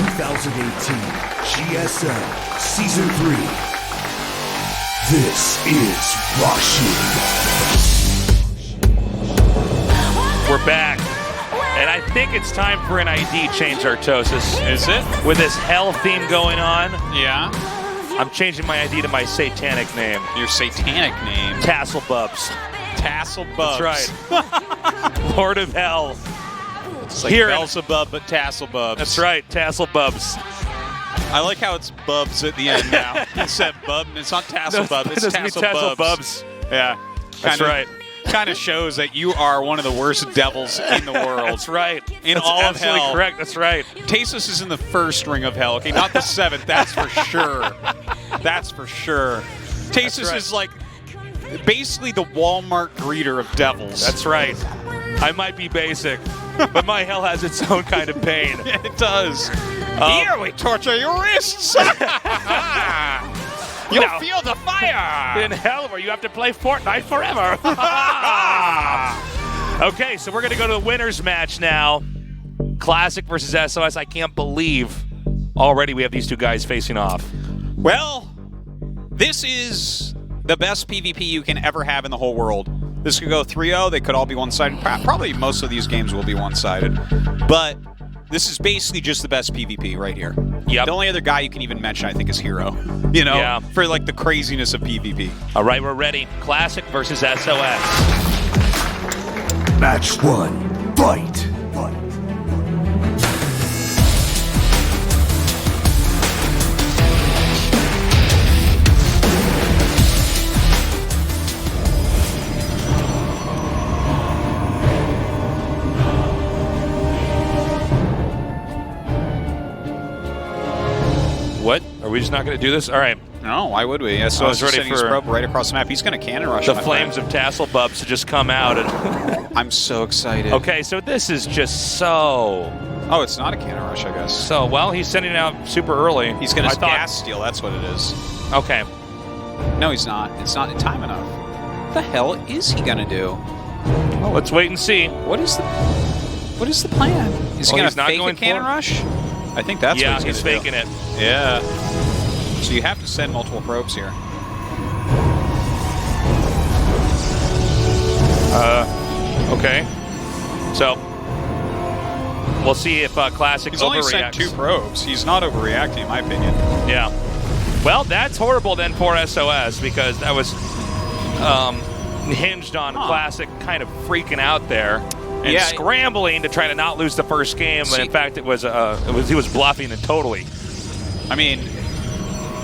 2018 GSL Season 3. This is Roshi. We're back. And I think it's time for an ID change, Artosis. Is it? With this hell theme going on, Yeah. I'm changing my ID to my satanic name. Your satanic name. Tassel Bubs. Tassel Bubs. That's right. Lord of Hell. It's like Here- Beelzebub, but Tassel Bubs. That's right, Tassel Bubs. I like how it's Bubs at the end now. Instead of Bub, it's not Tassel Bub, it's Tassel Bubs. Yeah. That's right. Kind of shows that you are one of the worst devils in the world. That's right. In That's all of absolutely hell. correct. That's right. Tasos is in the first ring of hell, okay? Not the seventh, that's for sure. That's for sure. Tasos right. is like basically the Walmart greeter of devils. That's right. I might be basic, but my hell has its own kind of pain. It does. Here we torture your wrists. You'll feel the fire. In hell where you have to play Fortnite forever. Okay, so we're going to go to the winner's match now. Classic versus SOS. I can't believe already we have these two guys facing off. Well, this is the best PvP you can ever have in the whole world. This could go 3-0. They could all be one-sided. Probably most of these games will be one-sided. But this is basically just the best PvP right here. Yep. The only other guy you can even mention, I think, is Hero. You know, Yeah. for like the craziness of PvP. All right, we're ready. Classic versus SOS. Match 1. Fight. What? Are we just not going to do this? All right. No, why would we? So I was ready ready his for probe right across the map. He's going to cannon rush The my flames friend. of Tassel Bubs to just come out. And I'm so excited. okay, so this is just so Oh, it's not a cannon rush, I guess. well, he's sending it out super early. He's going I to thought- gas steal. That's what it is. Okay. No, he's not. It's not in time enough. What the hell is he going to do? Well, let's wait and see. What is the plan? Is he Well, going he's to not fake going a cannon for it. rush? I think that's Yeah, what he's gonna faking do. it. Yeah. So you have to send multiple probes here. Okay. So we'll see if Classic He's only sent overreacts. 2 probes. He's not overreacting, in my opinion. Yeah. Well, that's horrible then for SOS because that was hinged on Classic kind of freaking out there and Yeah. scrambling to try to not lose the first game. See- And in fact, he was bluffing it totally. I mean,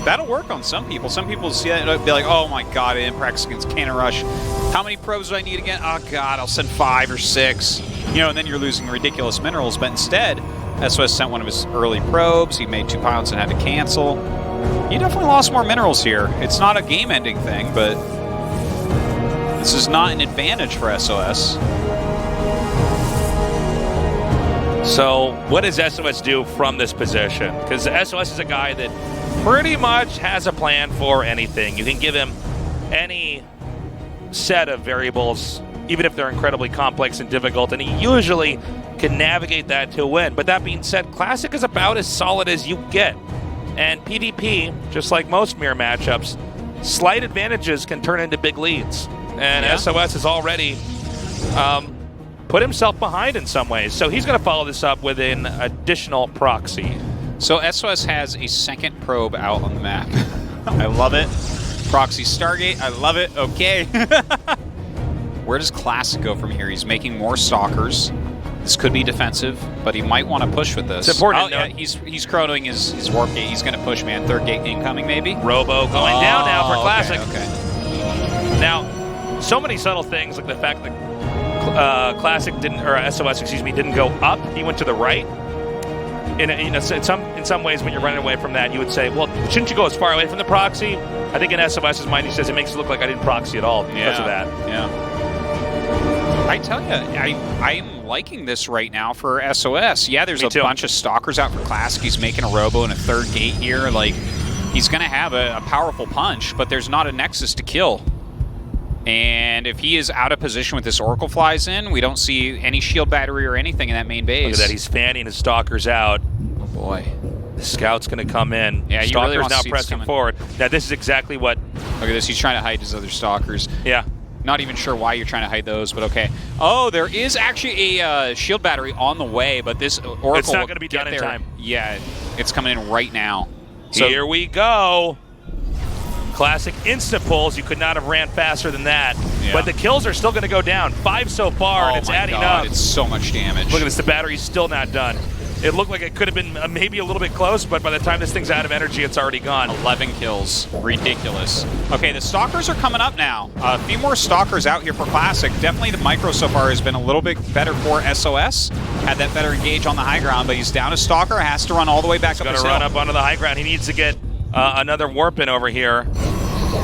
that'll work on some people. Some people see that and be like, oh my god, I didn't practice against cannon rush. How many probes do I need again? Oh god, I'll send 5 or 6. You know, and then you're losing ridiculous minerals. But instead, SOS sent one of his early probes. He made 2 pilots and had to cancel. He definitely lost more minerals here. It's not a game-ending thing, but this is not an advantage for SOS. So what does SOS do from this position? Because SOS is a guy that pretty much has a plan for anything. You can give him any set of variables, even if they're incredibly complex and difficult, and he usually can navigate that to win. But that being said, Classic is about as solid as you get. And PvP, just like most mirror matchups, slight advantages can turn into big leads. And Yeah. SOS has already put himself behind in some ways. So he's going to follow this up with an additional proxy. So SOS has a second probe out on the map. I love it. Proxy Stargate, I love it. Okay. Where does Classic go from here? He's making more stalkers. This could be defensive, but he might want to push with this. It's important Oh, to yeah, note- he's chronoing his warp gate. He's going to push, man. 3rd gate incoming, maybe? Robo going down now for Classic. Okay. Now, so many subtle things, like the fact that Classic didn't, or SOS, excuse me, didn't go up. He went to the right. In some ways, when you're running away from that, you would say, well, shouldn't you go as far away from the proxy? I think in SOS's mind, he says it makes it look like I didn't proxy at all because of that. Yeah. I tell you, I'm liking this right now for SOS. Yeah, there's Me a too. bunch of stalkers out for Classic. He's making a robo in a 3rd gate here. Like, he's going to have a powerful punch, but there's not a nexus to kill. And if he is out of position with this Oracle flies in, we don't see any shield battery or anything in that main base. Look at that. He's fanning his stalkers out. Oh boy. The scout's going to come in. Yeah, you really Stalker's want to now see this pressing coming. forward. Now, this is exactly what... Look at this. He's trying to hide his other stalkers. Yeah. Not even sure why you're trying to hide those, but okay. Oh, there is actually a shield battery on the way, but this Oracle It's not will going to be get done in there. time. Yeah, it's coming in right now. So Here we go. Classic instant pulls. You could not have ran faster than that. Yeah. But the kills are still going to go down. 5 so far, and it's my adding God, up. It's so much damage. Look at this. The battery's still not done. It looked like it could have been maybe a little bit close, but by the time this thing's out of energy, it's already gone. 11 kills. Ridiculous. Okay, the Stalkers are coming up now. A few more Stalkers out here for Classic. Definitely the micro so far has been a little bit better for SOS. Had that better engage on the high ground, but he's down a Stalker, has to run all the way back up Got his to run hill. up onto the high ground. He needs to get another warp in over here.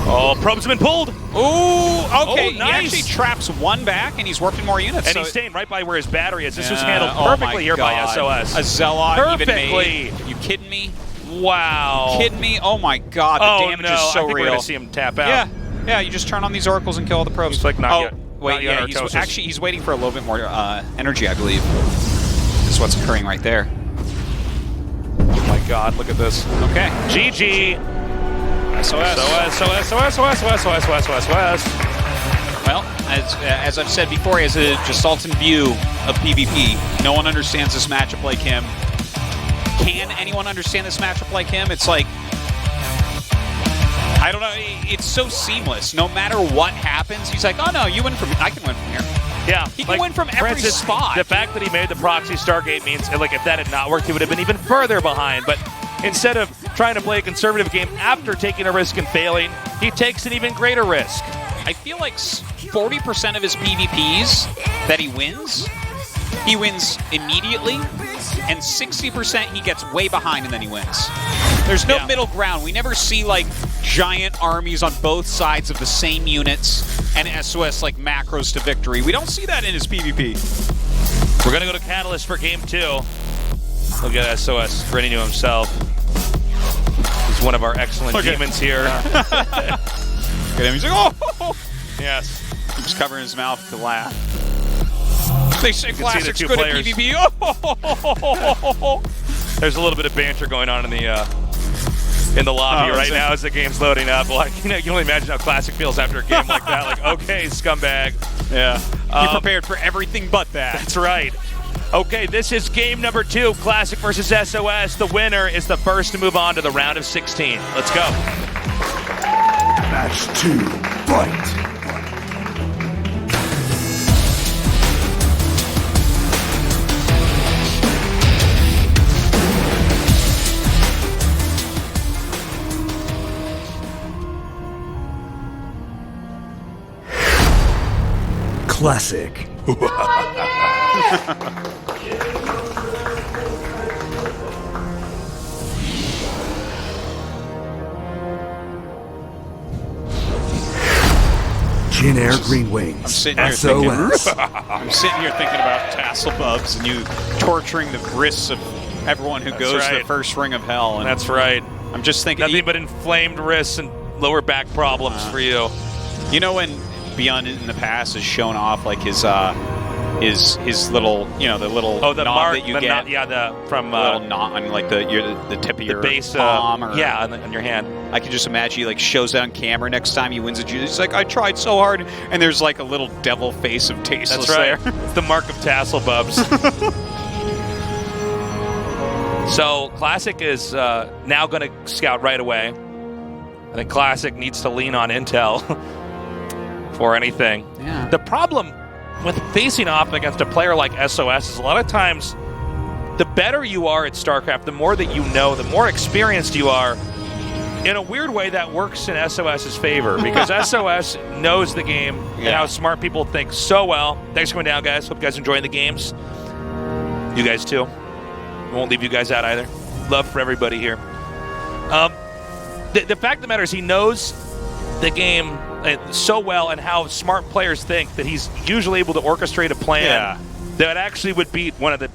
Oh, probe's been pulled. Ooh, okay. Oh, nice. He actually traps one back, and he's warping more units. And so he's staying right by where his battery is. This was Yeah, handled oh my perfectly here by God. SOS. A Zealot even Perfectly. made. You kidding me? Wow. Kidding me? Oh my God, the Oh, damage no. is so I think real. we're going to see him tap out. Yeah, you just turn on these oracles and kill all the probes. He's like, not yet. Wait, Not yet, he's Artosis. actually he's waiting for a little bit more energy, I believe. This is what's occurring right there. Oh my God, look at this. Okay. GG. SOS. SOS. Well, as I've said before, he has a Gestalten view of PvP. No one understands this matchup like him. Can anyone understand this matchup like him? It's like, I don't know. It's so seamless. No matter what happens, he's like, oh no, you win from. I can win from here. Yeah, He can win from every spot. The fact that he made the proxy Stargate means, like, if that had not worked, he would have been even further behind. But instead of trying to play a conservative game after taking a risk and failing, he takes an even greater risk. I feel like 40% of his PvPs that he wins immediately, and 60% he gets way behind and then he wins. There's no middle ground. We never see like giant armies on both sides of the same units and SOS like macros to victory. We don't see that in his PvP. We're going to go to Catalyst for game 2. Look at SOS grinning to himself. He's one of our excellent demons here. Look at him. He's like, oh! Yes. He's covering his mouth to laugh. They say Classic's two good at players. PvP. Oh! There's a little bit of banter going on in the lobby right now as the game's loading up. Like, you can only imagine how Classic feels after a game like that. Like, okay, scumbag. Yeah. He prepared for everything but that. That's right. Okay, this is game number 2, Classic versus SOS. The winner is the first to move on to the round of 16. Let's go. Match 2, fight. Classic. Jin Air Green Wings. sitting here SOS. I'm sitting here thinking about tassel bubs and you torturing the wrists of everyone who goes to the right. first ring of hell. And That's right. I'm just thinking, Nothing but inflamed wrists and lower back problems for you. you know, when Beyond in the past has shown off like his little, you know, the little Oh, the knob mark that you the get, from the little knot on like the tip of the your base, palm, or on your hand. I can just imagine he like shows that on camera next time he wins a juice. He's like, I tried so hard, and there's like a little devil face of tasteless That's right. there. It's the mark of tassel bubs. So Classic is now going to scout right away. I think Classic needs to lean on intel for anything. Yeah. The problem with facing off against a player like SOS is a lot of times the better you are at StarCraft, the more that you know, the more experienced you are. In a weird way, that works in SOS's favor because SOS knows the game and how smart people think so well. Thanks for coming down, guys. Hope you guys are enjoying the games. You guys too. We won't leave you guys out either. Love for everybody here. The fact of the matter is he knows the game so well and how smart players think that he's usually able to orchestrate a plan that actually would beat one of the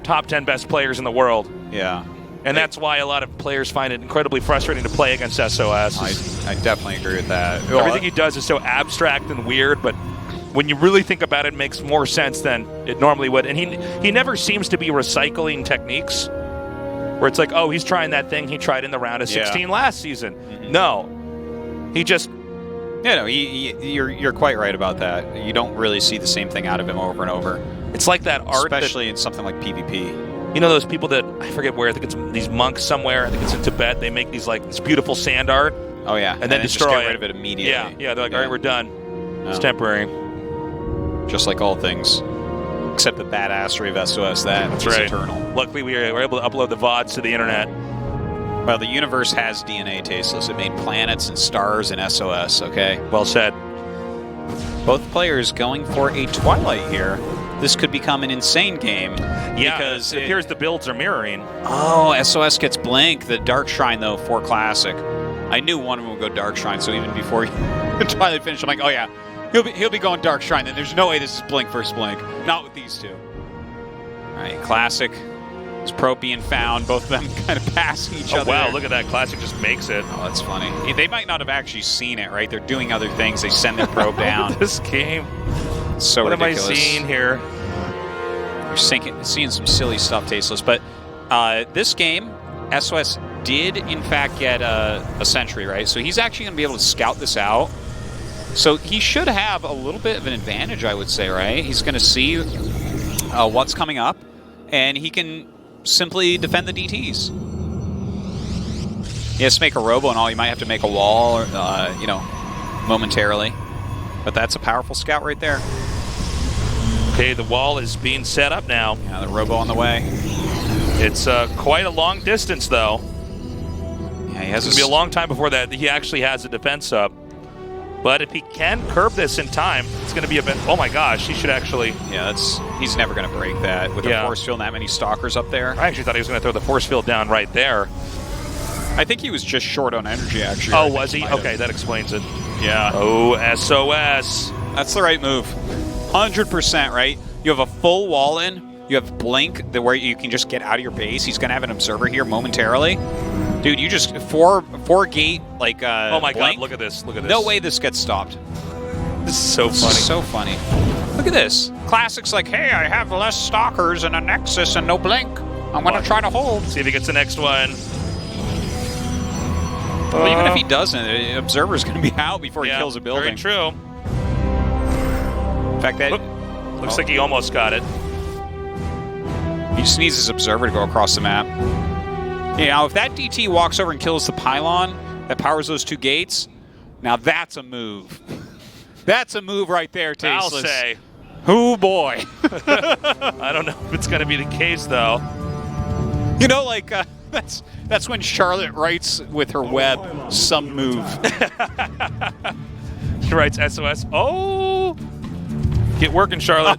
top 10 best players in the world. Yeah. And that's why a lot of players find it incredibly frustrating to play against SOS. I definitely agree with that. Everything he does is so abstract and weird, but when you really think about it, it makes more sense than it normally would. And he never seems to be recycling techniques. where it's like, oh, he's trying that thing he tried in the round of 16 last season. No, he just. Yeah, no, you're quite right about that. You don't really see the same thing out of him over and over. It's like that art, especially in something like PvP. You know those people that, I forget where, I think it's these monks somewhere, I think it's in Tibet, they make these like this beautiful sand art. Oh yeah, and then destroy just get rid of it immediately. Yeah, they're like, all right, we're done. It's temporary. Just like all things. Except the badassery of SOS, that's right. Eternal. Luckily, we were able to upload the VODs to the internet. Well, the universe has DNA, Tasteless. It made planets and stars in SOS, okay? Well said. Both players going for a Twilight here. This could become an insane game. Yeah, because it appears the builds are mirroring. Oh, SOS gets Blink. The Dark Shrine, though, for Classic. I knew one of them would go Dark Shrine, so even before Twilight finished, I'm like, oh yeah, he'll be going Dark Shrine. Then there's no way this is Blink versus Blink. Not with these two. All right, Classic. Is Probe being found, both of them kind of passing each other. Oh, wow, look at that. Classic just makes it. Oh, that's funny. They might not have actually seen it, right? They're doing other things. They send their probe down. This game. It's so what ridiculous. What am I seeing here? You're seeing some silly stuff, Tasteless. But this game, SOS did, in fact, get a Sentry, right? So he's actually going to be able to scout this out. So he should have a little bit of an advantage, I would say, right? He's going to see what's coming up, and he can simply defend the DTs. He has to make a robo and all. You might have to make a wall, or, you know, momentarily. But that's a powerful scout right there. Okay, the wall is being set up now. Yeah, the robo on the way. It's quite a long distance, though. Yeah, he has it's going to be a long time before that he actually has a defense up. But if he can curb this in time, it's going to be a bit... Oh my gosh, he should actually... Yeah, he's never going to break that with a force field and that many stalkers up there. I actually thought he was going to throw the force field down right there. I think he was just short on energy, actually. Oh, was he? Okay, that explains it. Yeah. Oh, SOS. That's the right move. 100%, right? You have a full wall in. You have Blink, where you can just get out of your base. He's going to have an observer here momentarily. Dude, you just four gate like oh my Blink. god, look at this. Look at this. No way this gets stopped. This is so funny. So funny. Look at this. Classic's like, hey, I have less stalkers and a Nexus and no Blink. I'm going to try to hold. See if he gets the next one. Well, even if he doesn't, the observer's going to be out before he kills a building. Very true. In fact, that looks like he almost got it. He just needs his observer to go across the map. Yeah, now if that DT walks over and kills the pylon that powers those two gates, now that's a move. That's a move right there, Tasteless. I'll say. Oh boy. I don't know if it's going to be the case, though. You know, like, that's when Charlotte writes with her web, some move. She writes SOS. Oh! Get working, Charlotte.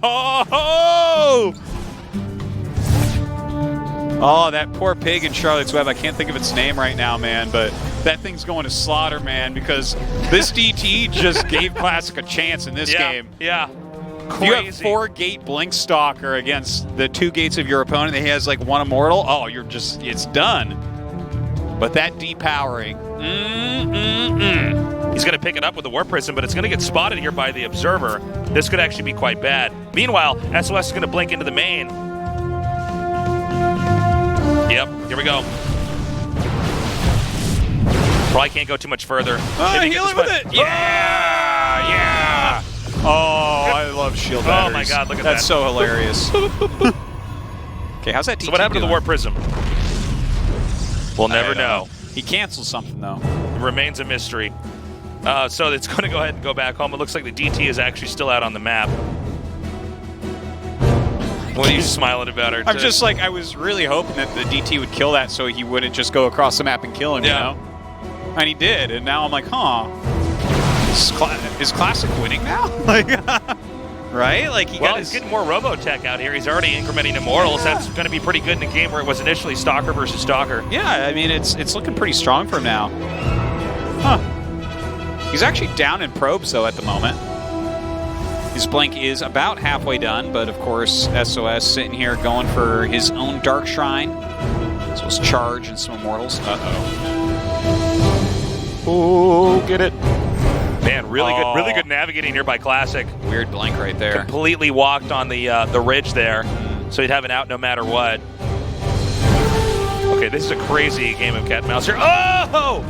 Oh, that poor pig in Charlotte's Web. I can't think of its name right now, man, but that thing's going to slaughter, man, because this DT just gave Classic a chance in this game. Yeah. Crazy. You have 4-gate Blink Stalker against the 2 gates of your opponent, and he has like 1 immortal. Oh, it's done. But that depowering. He's going to pick it up with the Warp Prism, but it's going to get spotted here by the Observer. This could actually be quite bad. Meanwhile, SOS is going to blink into the main. Yep, here we go. Probably can't go too much further. Heal him with it! Yeah! Yeah! Oh, I love shield batteries. Oh my god, look at that. That's so hilarious. Okay, how's that DT So what happened to the doing? Warp Prism? We'll never know. He canceled something, though. It remains a mystery. So it's going to go ahead and go back home. It looks like the DT is actually still out on the map. What are you smiling about, Artis? I'm just like, I was really hoping that the DT would kill that so he wouldn't just go across the map and kill him, you know? And he did, and now I'm like, huh. Is Classic winning now? Like, right? Like he's getting more Robotech out here. He's already incrementing Immortals. That's going to be pretty good in a game where it was initially Stalker versus Stalker. Yeah, I mean, it's looking pretty strong for him now. Huh. He's actually down in probes, though, at the moment. His Blink is about halfway done, but of course, SOS sitting here going for his own Dark Shrine. So it's Charge and some Immortals. Oh, get it. Man, really good navigating here by Classic. Weird Blink right there. Completely walked on the ridge there, so he'd have an out no matter what. Okay, Okay, this is a crazy game of cat and mouse here. Oh!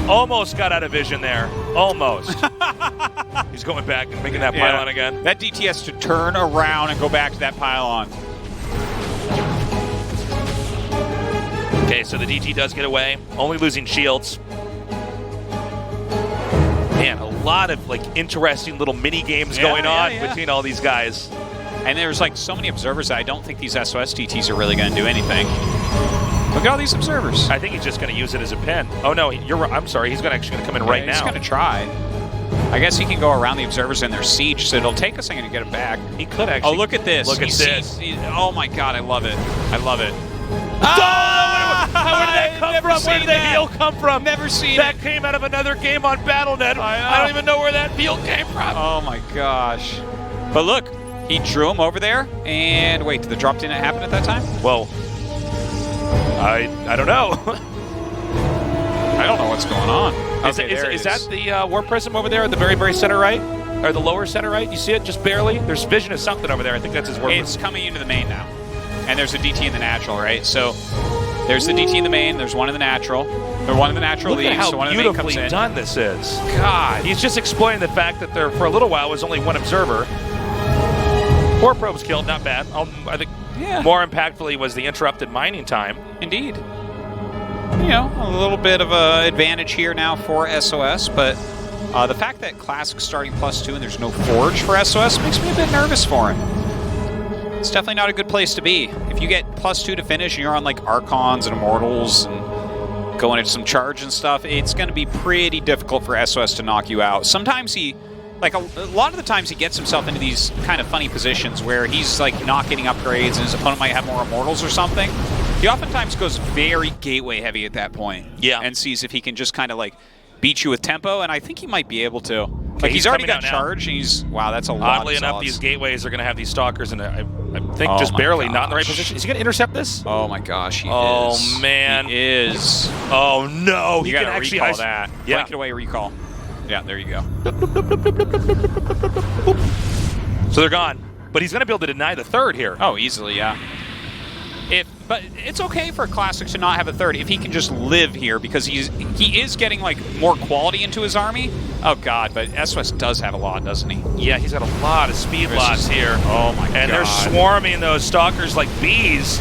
Almost got out of vision there. Almost. He's going back and making that pylon again. That DT has to turn around and go back to that pylon. Okay, so the DT does get away, only losing shields. Man, a lot of like interesting little mini games going on between all these guys. And there's like so many observers that I don't think these SOS DTs are really going to do anything. Look at all these observers. I think he's just going to use it as a pin. Oh no, you're right. I'm sorry. He's actually going to come in right now. He's going to try. I guess he can go around the observers in their siege, so it'll take a second to get him back. He could actually. Oh, look at this. Look at this. Oh my God, I love it. I love it. Where did that come from? Where did that heal come from? Never seen that it. came out of another game on BattleNet. I don't even know where that heal came from. Oh my gosh. But look, he drew him over there. And wait, did the drop didn't happen at that time? Well, I don't know. I don't know what's going on. Is that the War Prism over there at the very, very center right? Or the lower center right? You see it just barely? There's vision of something over there. I think that's his War Prism. It's coming into the main now. And there's a DT in the natural, right? So there's the DT in the main, there's one in the natural. Or one in the natural leaves, so one in in the main comes in. Look at how beautifully done this is. God. He's just explaining the fact that there, for a little while, was only one observer. 4 probes killed, not bad. I think more impactfully was the interrupted mining time. Indeed. You know, a little bit of an advantage here now for SOS, but the fact that Classic's starting +2 and there's no Forge for SOS makes me a bit nervous for him. It's definitely not a good place to be. If you get +2 to finish and you're on like Archons and Immortals and going into some charge and stuff, it's going to be pretty difficult for SOS to knock you out. Sometimes he, like a lot of the times he gets himself into these kind of funny positions where he's like not getting upgrades and his opponent might have more Immortals or something. He oftentimes goes very gateway heavy at that point. Yeah. And sees if he can just kind of like beat you with tempo, and I think he might be able to. Like he's already got charge, and he's, wow, that's a lot. Oddly enough, these gateways are going to have these stalkers, and I think just barely not in the right position. Is he going to intercept this? Oh my gosh, he is. Oh man, he is. Oh no, you got to recall that. Yeah, blink it away, recall. Yeah, there you go. So they're gone, but he's going to be able to deny the third here. Oh, easily, yeah. But it's okay for Classic to not have a third if he can just live here, because he is getting like more quality into his army. Oh god, but SOS does have a lot, doesn't he? Yeah, he's got a lot of speed loss here. Oh my god. And they're swarming those stalkers like bees.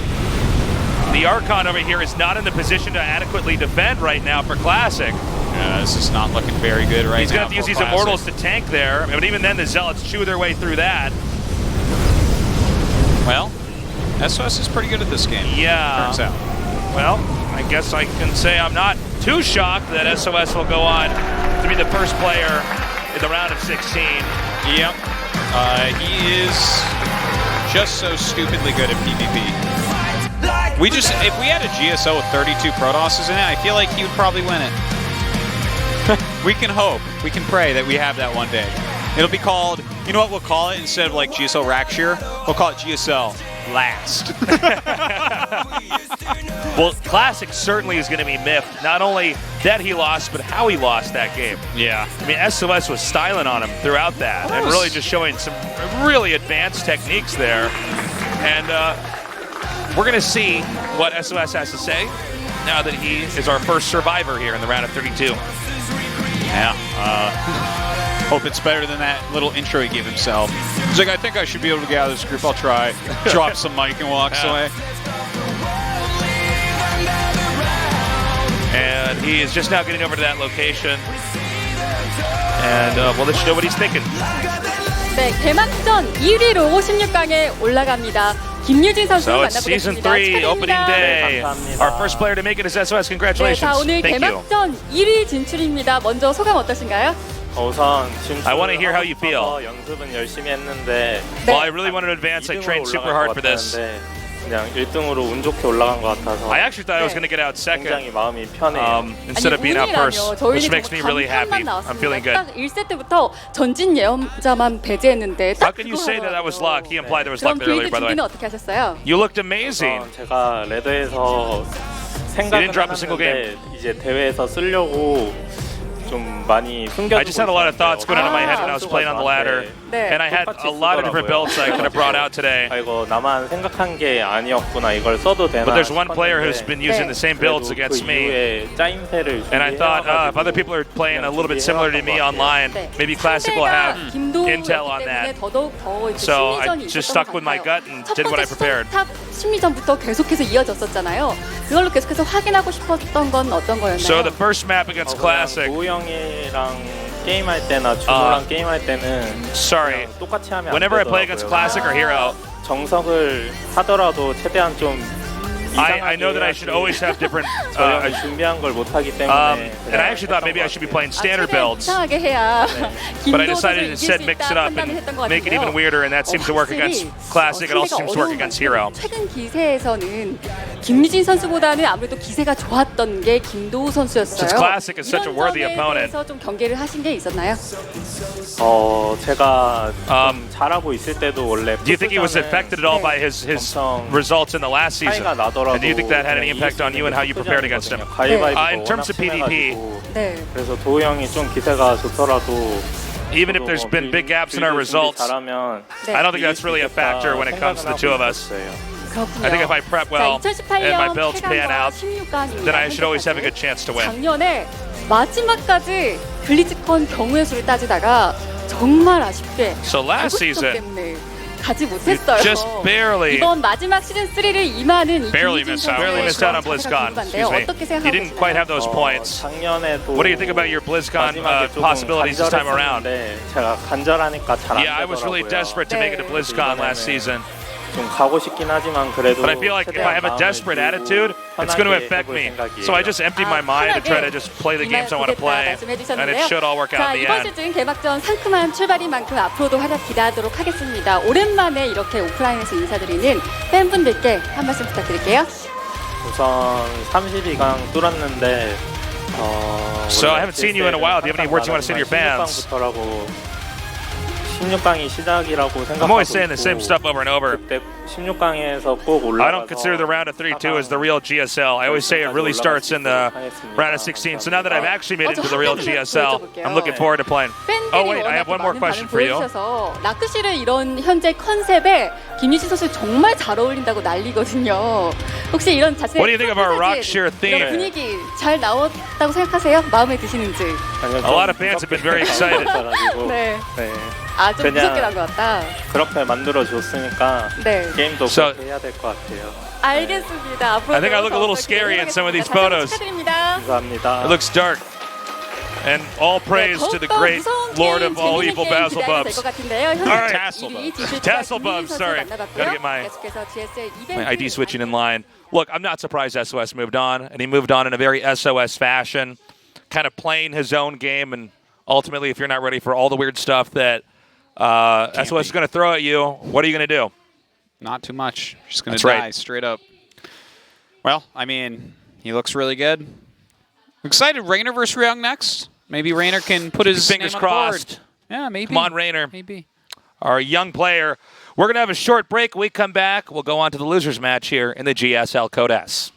The Archon over here is not in the position to adequately defend right now for Classic. Yeah, this is not looking very good right now. He's going to have to use these Immortals to tank there. But even then, the Zealots chew their way through that. Well, SOS is pretty good at this game. Yeah. Turns out. Well, I guess I can say I'm not too shocked that SOS will go on to be the first player in the round of 16. Yep. He is just so stupidly good at PvP. If we had a GSL with 32 Protosses in it, I feel like he would probably win it. We can hope. We can pray that we have that one day. It'll be called, you know what we'll call it instead of like GSL Rakshir? We'll call it GSL Last. Well, Classic certainly is going to be miffed. Not only that he lost, but how he lost that game. Yeah. I mean, SOS was styling on him throughout that and really just showing some really advanced techniques there. And we're going to see what SOS has to say now that he is our first survivor here in the round of 32. Yeah. Hope it's better than that little intro he gave himself. He's like, I think I should be able to get out of this group. I'll try. Drops some mic and walks away. And he is just now getting over to that location. And we'll let you know what he's thinking. 네, 개막전 1위로 16강에 올라갑니다. 김유진 선수 So it's season 3 opening day. Our first player to make it is SOS. Congratulations. 네, 자, 오늘 Thank you. 개막전 1위 진출입니다. 먼저 소감 어떠신가요? 우선 I want to hear how you feel. 연습은 열심히 했는데 Well, I really wanted to advance. I trained super hard for this. 그냥 1등으로 운 좋게 올라간 것 같아서 I actually thought I was going to get out second 굉장히 마음이 편해요. instead of being out first, which makes me really happy. I'm feeling good. 딱 1세트부터 전진 예언자만 배제했는데 How can you say that that was luck? He implied there was luck 그럼 there earlier, 빌드 by the way. 준비는 어떻게 하셨어요? You looked amazing. 제가 레더에서 생각은 didn't drop a single 하는데 이제 대회에서 쓰려고 좀 많이 숨겨두고 I just had a lot of thoughts going on in my head when I was 선수가 playing on the ladder. 네. And I had a lot of different builds that I could have brought out today. 아 이거 나만 생각한 게 아니었구나. 이걸 써도 되나 But there's one player who's 싶었는데 been using the same builds 그래도 against 그 me. 이후에 짜임새를 And I thought, if other people are playing a little bit similar to me online, 네. maybe Classic will have intel on that. 더더욱 더 이제 So I 심리전이 just 있었던 stuck 것 with my 같아요. gut and 첫 did what I 번째 prepared. 탑 심리전부터 계속해서 이어졌었잖아요. 그걸로 계속해서 확인하고 싶었던 건 어떤 거였나요? So the first map against Classic. 도우 형이랑 게임할 때나 준호랑 게임할 때는 Sorry. 그냥 똑같이 하면 안 Whenever I play against 되더라고요. Classic or Hero, 정석을 하더라도 최대한 좀 I know that I should always have different. 저 형이 준비한 걸 못하기 때문에 And I actually thought maybe I should be playing standard 최대한 builds. 이상하게 해야 But I 김도우 decided 선수를 이길 instead 수 mix it 있다 up 판단을 했던 것 and make it even 같은데요. weirder, and that seems to work against Classic. It also seems to work against Hero. 최근 기세에서는 김유진 선수보다는 아무래도 기세가 좋았던 게 김도우 선수였어요. Since Classic is such a 이런 worthy 점에 opponent. 대해서 좀 경계를 하신 게 있었나요? 제가 좀 잘하고 있을 때도 원래 Do you think he was affected at all by his results in the last season? 차이가 나더라도 And do you think that had any impact on you and how you prepared against him? In terms of PvP, 네. 그래서 도우 형이 좀 기세가 좋더라도 even if there's been big gaps in our results, 잘하면 네. I don't think that's really a factor when it comes to the two of us. 그렇군요. I think if I prep well 자, 2018년 and my builds pan 8강과 out, 16강입니다. then I should always have a good chance to win. 작년에 마지막까지 블리즈컨 경우의 수를 따지다가 정말 아쉽게 So last 가고 싶었기 season, 때문에 가지 못했어요. just barely 이번 마지막 시즌 3를 임하는 이 barely 김유진 missed out. 선수의 Barely missed out on 그런 BlizzCon. 자세가 Excuse 궁금한데요. me. 어떻게 He 생각하고 didn't quite have those points. 작년에도 What do you think about your BlizzCon 마지막에 조금 possibilities this time around? 간절했었는데 제가 간절하니까 잘 안 Yeah, I was really 되더라고요. desperate to make it to BlizzCon last season. 좀 가고 싶긴 하지만 그래도 But I feel like if I have a desperate attitude, it's going to affect me. So I just emptied my mind to try to just play the games I want to play, and it should all work out 자, in the 이번 end. 시즌 개막전 상큼한 출발인 만큼 앞으로도 활약 기대하도록 하겠습니다. 오랜만에 이렇게 오프라인에서 인사드리는 팬분들께 한 말씀 부탁드릴게요. 우선 32강 뚫었는데 So I haven't seen you in a while. Do you have any words you want to say to your fans? 16강이 시작이라고 생각하고 I'm always saying the same stuff over and over. 그때 16강에서 꼭 올라가서 I don't consider the round of 32 as the real GSL. I always say it really starts in the round of 16. So now that I've actually made it into the real GSL, I'm looking forward to playing. Oh wait, I have one more question for you. 라크시를 이런 현재 컨셉에 김유진 선수 정말 잘 어울린다고 난리거든요. 혹시 이런 자체 What do you think of our Rockshire theme? 이런 분위기 잘 나왔다고 생각하세요? 마음에 드시는지? A lot of fans have been very excited. 네. 네. 아, 좀 그냥 무섭게 난 것 같다. 그렇게 만들어 줬으니까 네. 게임도 So- 그렇게 해야 될 것 같아요. 알겠습니다. 앞으로 I think I look a little scary in some of these photos. 축하드립니다. 감사합니다. It looks dark. And all praise to the great Lord of all evil Basil Bubs. All right. Tassel Tassel Bubs, sorry. Gotta get my ID switching in line. Look, I'm not surprised SOS moved on, and he moved on in a very SOS fashion, kind of playing his own game, and ultimately, if you're not ready for all the weird stuff that SOS is going to throw at you, what are you going to do? Not too much. Just going That's to die right. straight up. Well, I mean, he looks really good. Excited. Reynor versus Ryung next. Maybe Reynor can put his Fingers name on the board. crossed. Yeah, maybe. Come on, Reynor. Maybe. Our young player. We're going to have a short break. When we come back, we'll go on to the losers match here in the GSL Code S.